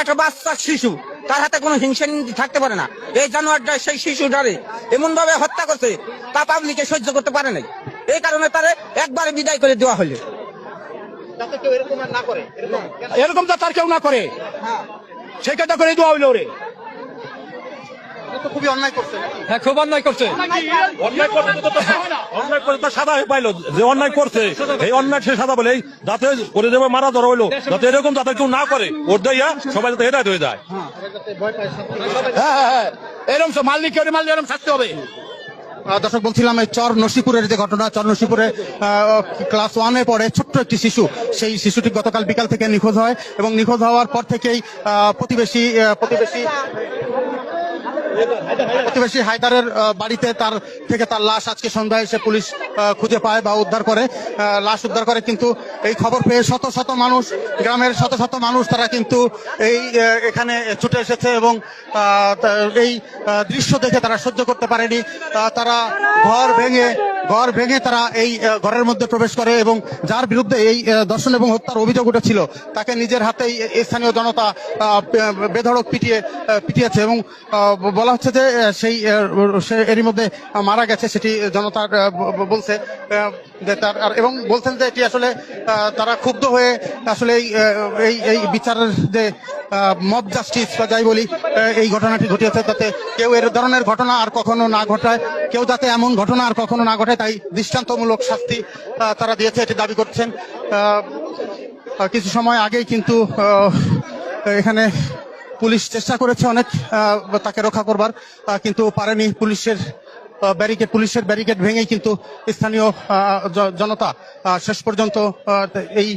একটা বাচ্চা শিশু, তার হাতে কোনো হিংসা থাকতে পারে না। এই জানোয়ারটা সেই শিশুটারে এমন ভাবে হত্যা করছে, তা পাবলিকে সহ্য করতে পারে নাই। এই কারণে তারে একবারে বিদায় করে দেওয়া হলো। এরকম তো তার কেউ না করে, সেই কাজটা করে দেওয়া হইলো ওরে। খুবই অন্যায় করছে। হ্যাঁ, খুব অন্যায় করছে। অন্যায় করতে তো সাদা পাইলো, যে অন্যায় করছে এই অন্যায় সে সাদা বলে যাতে করে যাবে মারা ধরা হইলো, যাতে এরকম যাতে কেউ না করে ওর দেয়া সবাই যাতে হেদায়ত হয়ে যায়। হ্যাঁ, এরকম মালিক এরকম শাস্তি হবে। দর্শক, বলছিলাম এই চর নসিপুরের যে ঘটনা, চর নসিপুরে ক্লাস 1-এ পড়ে ছোট্ট একটি শিশু, সেই শিশুটি গতকাল বিকাল থেকে নিখোঁজ হয় এবং নিখোঁজ হওয়ার পর থেকেই প্রতিবেশী হায়দারের বাড়িতে তার লাশ আজকে সন্ধ্যায় এসে পুলিশ খুঁজে পায় বা উদ্ধার করে, লাশ উদ্ধার করে। কিন্তু এই খবর পেয়ে শত শত মানুষ, গ্রামের শত শত মানুষ তারা কিন্তু এখানে ছুটে এসেছে এবং এই দৃশ্য দেখে তারা সহ্য করতে পারেনি। তারা ঘর ভেঙে তারা এই ঘরের মধ্যে প্রবেশ করে এবং যার বিরুদ্ধে এই ধর্ষণ এবং হত্যার অভিযোগ উঠেছিল তাকে নিজের হাতেই স্থানীয় জনতা বেধড়ক পিটিয়েছে এবং বলা হচ্ছে যে সে এরই মধ্যে মারা গেছে, সেটি জনতার বলছে এবং বলছেন যে এটি আসলে তারা ক্ষুব্ধ হয়ে আসলে এই বিচারের যে মব জাস্টিস বা যাই বলি, এই ঘটনাটি ঘটিয়েছে, যাতে কেউ এর ধরনের ঘটনা আর কখনো না ঘটায়, কেউ যাতে এমন ঘটনা আর কখনো না ঘটায়, তাই দৃষ্টান্তমূলক শাস্তি তারা দিয়েছে, এটি দাবি করছেন। কিছু সময় আগেই কিন্তু এখানে পুলিশ চেষ্টা করেছে অনেক তাকে রক্ষা করবার, কিন্তু পারেনি। পুলিশের ব্যারিকেড ভেঙেই কিন্তু স্থানীয় জনতা শেষ পর্যন্ত এই